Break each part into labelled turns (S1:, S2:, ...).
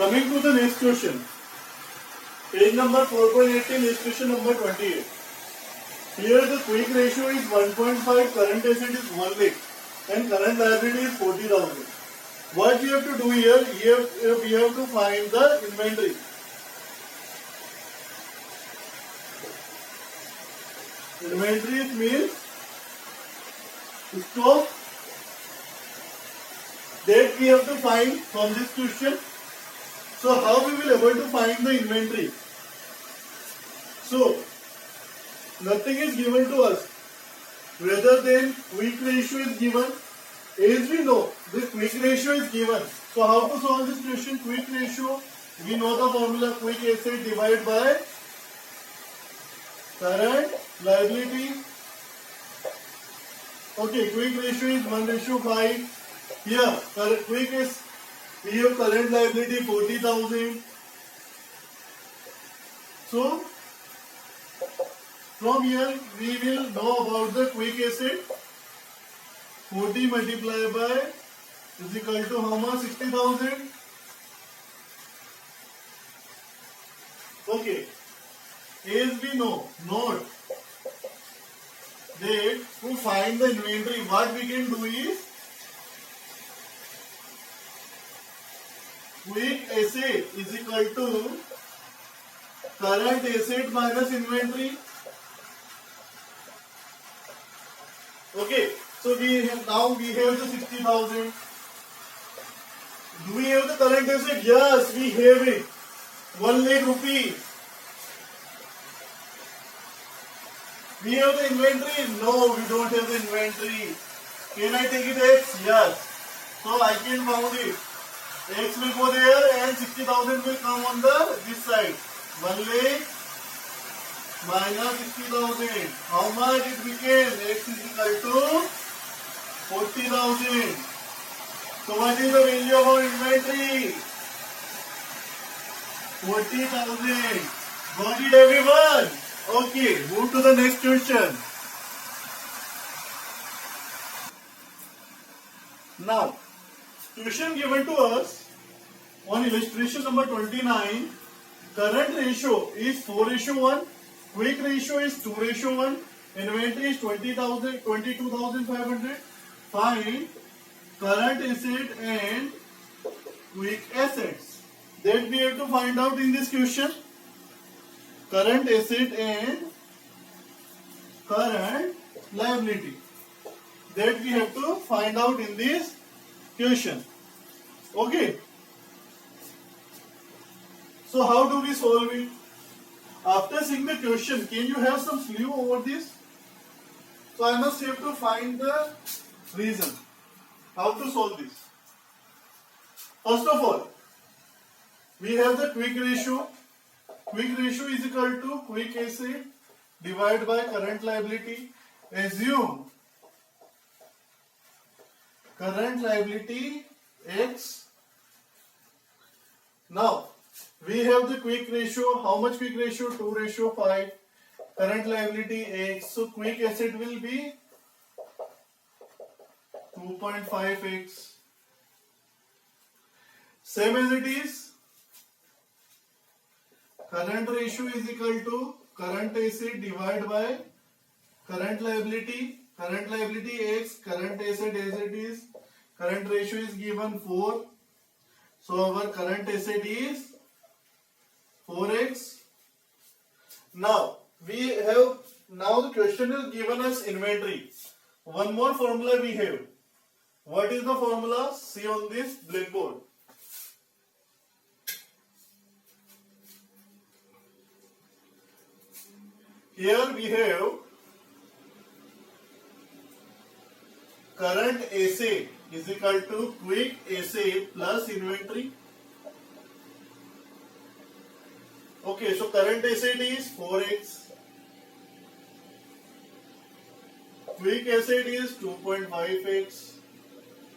S1: Coming to the next question. Page number 4.18 is question number 28. Here the quick ratio is 1.5, current asset is 1 lakh and current liability is 40,000. What we have to do here, we have to find the inventory. Inventory means stock that we have to find from this question. So how we will able to find the inventory? So nothing is given to us rather than quick ratio is given. As we know, this quick ratio is given. So how to solve this question? Quick ratio, we know the formula, quick asset divided by current liability. Okay, quick ratio is 1:5. Here, quick is, we have current liability 40,000. So from here we will know about the quick asset. 40 multiplied by is equal to how much? 60,000. Okay. As we know, note that to find the inventory, what we can do is quick asset is equal to current asset minus inventory. Okay, so now we have the 60,000. Do we have the current asset? Yes, we have it. 1 lakh rupee. We have the inventory? No, we don't have the inventory. Can I take it X? Yes. So I can count it. X will go there and 60,000 will come on this side. 1 lakh minus 60,000. How much it became? X is equal to 40,000. So what is the value of our inventory? 40,000. Got it, everyone? Okay, move to the next question. Now, question given to us on illustration number 29. Current ratio is 4:1. Quick ratio is 2:1. Inventory is 22,500. Find current asset and quick assets. That we have to find out in this question. Current asset and current liability. That we have to find out in this question. Okay. So how do we solve it? After seeing the question, can you have some clue over this? So I must have to find the reason. How to solve this? First of all, we have the quick ratio. Quick ratio is equal to quick asset divided by current liability. Assume current liability X. Now, we have the quick ratio. How much quick ratio? 2:5. Current liability X. So, quick asset will be 2.5x. Same as it is. Current ratio is equal to current asset divided by current liability. Current liability X, current asset as it is. Current ratio is given 4. So our current asset is 4x. Now the question is given us inventory. One more formula we have. What is the formula? See on this blackboard. Here we have current asset is equal to quick asset plus inventory. Okay, so current asset is 4x. Quick asset is 2.5x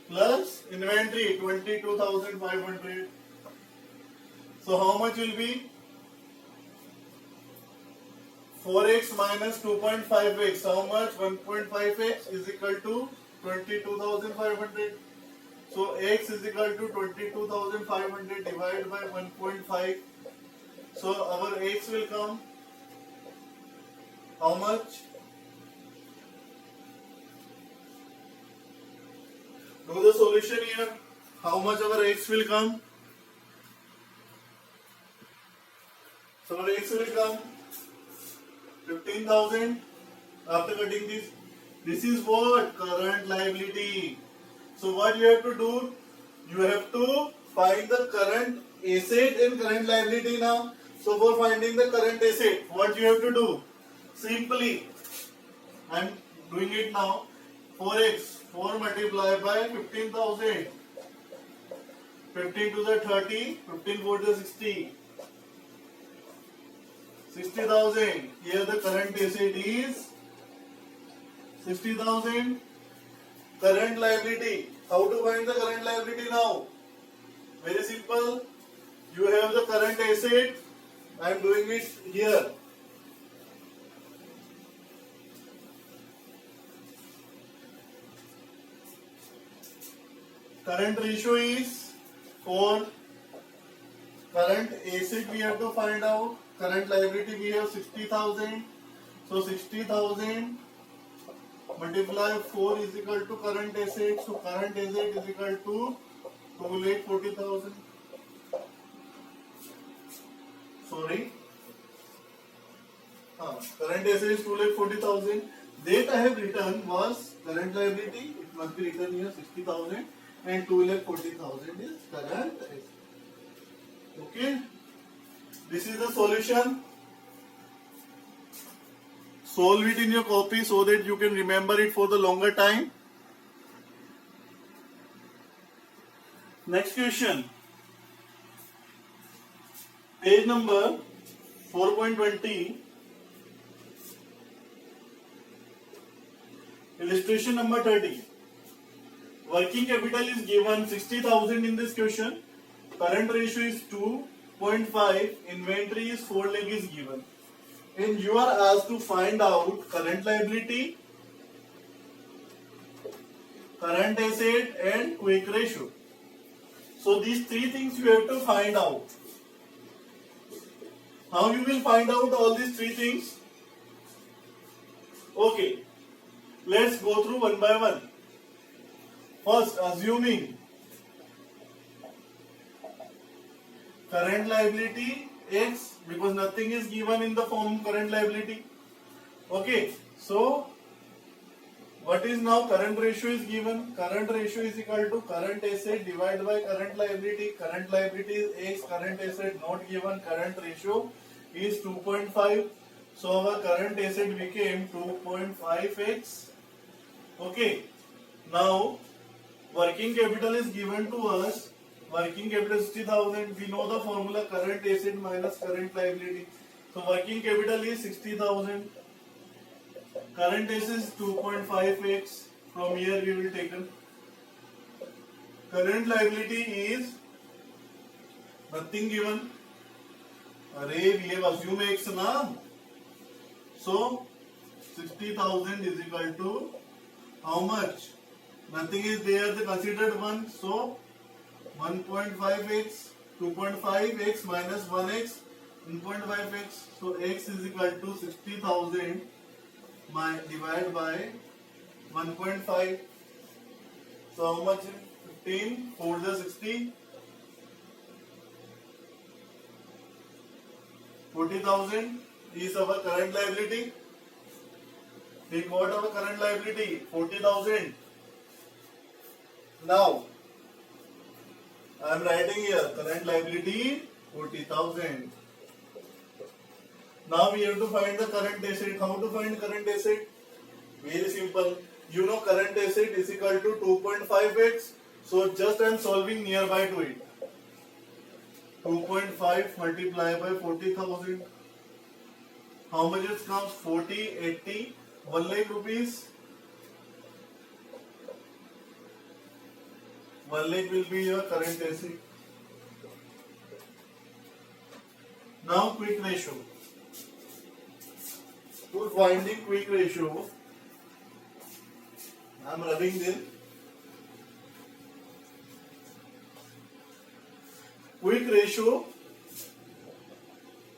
S1: plus inventory 22,500. So how much will be? 4x minus 2.5x. How much? 1.5x is equal to 22,500. So x is equal to 22,500 divided by 1.5. So our x will come how much? Do the solution here. How much our x will come? So our x will come 15,000 after cutting this. This is what? Current liability. So what you have to do? You have to find the current asset and current liability now. So for finding the current asset, what you have to do? Simply, I am doing it now. 4x, 4 multiplied by 15,000. 15 to the 30, 15 4 to the 60. 60,000. Here the current asset is 60,000. Current liability. How to find the current liability now? Very simple. You have the current asset. I am doing it here. Current ratio is 4. Current asset we have to find out. Current liability we have 60,000. So 60,000 multiply 4 is equal to current asset. So current asset is equal to 2,40,000. Sorry. Current asset is 2,40,000. That I have written was current liability. It must be written here 60,000 and 2,40,000 is current asset. Okay. This is the solution. Solve it in your copy so that you can remember it for the longer time. Next question. Page number 4.20. Illustration number 30. Working capital is given 60,000 in this question. Current ratio is 2.5. Inventory is 4 lakh is given. And you are asked to find out current liability, current asset and quick ratio. So these three things you have to find out. How you will find out all these three things? Okay. Let's go through one by one. First, assuming current liability X, because nothing is given in the form current liability. Okay, so what is now current ratio is given? Current ratio is equal to current asset divided by current liability. Current liability is X, current asset not given. Current ratio is 2.5. So our current asset became 2.5x. Okay, now working capital is given to us. Working capital 60,000. We know the formula current asset minus current liability. So working capital is 60,000. Current asset is 2.5x. From here we will take it. Current liability is nothing given. Array we have assumed x now. So 60,000 is equal to how much? Nothing is there. The considered one. So 1.5x, 2.5x minus 1x, 1.5x. So x is equal to 60,000 divided by 1.5. So how much? 15, 4 is 60. 40,000 is our current liability. We got our current liability 40,000. Now I am writing here current liability 40,000. Now we have to find the current asset. How to find current asset? Very simple. You know current asset is equal to 2.5x. So just I am solving nearby to it. 2.5 multiplied by 40,000. How much it comes? 40, 80, 1 lakh rupees. 1 lakh will be your current asset. Now quick ratio. For finding quick ratio, I am rubbing this. Quick ratio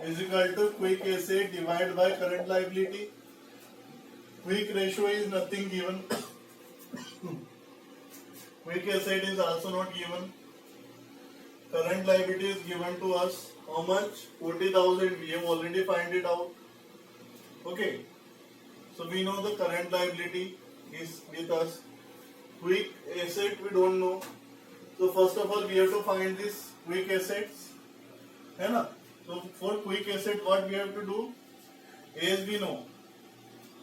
S1: is equal to quick asset divided by current liability. Quick ratio is nothing given. Quick asset is also not given. Current liability is given to us. How much? 40,000. We have already find it out. Okay. So we know the current liability is with us. Quick asset we don't know. So first of all we have to find this quick assets. है ना? So for quick asset what we have to do? As we know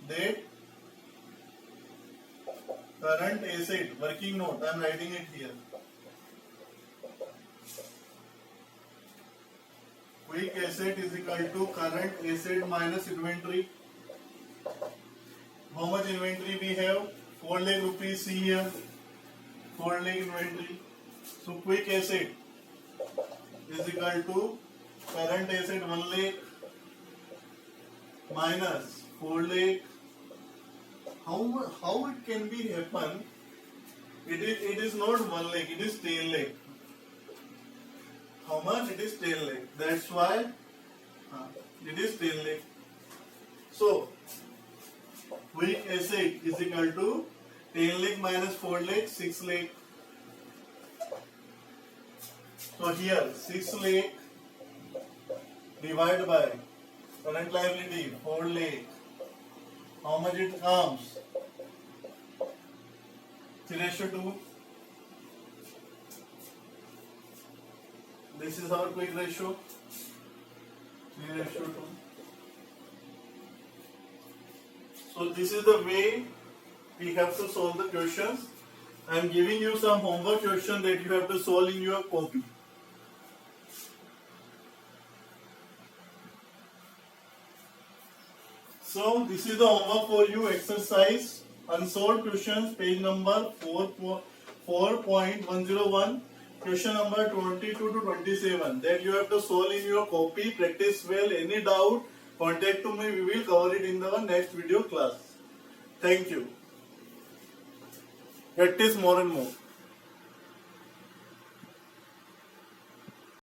S1: that current asset working note. I am writing it here. Quick asset is equal to current asset minus inventory. How much inventory we have? 4 lakh rupees. See here, 4 lakh inventory. So quick asset is equal to current asset 1 lakh minus 4 lakh. How it can be happen? It is not 1 lakh. It is 10 lakh. How much? It is 10 lakh. That's why it is 10 lakh. So quick asset is equal to 10 lakh minus 4 lakh, 6 lakh. So here 6 lakh divided by current liability 4 lakh. How much it comes? 3:2. This is our quick ratio. 3:2. So this is the way we have to solve the questions. I am giving you some homework question that you have to solve in your copy. So this is the homework for you. Exercise unsolved questions, page number 4.101, question number 22 to 27. That you have to solve in your copy. Practice well. Any doubt, contact to me. We will cover it in the next video class. Thank you. Practice more and more.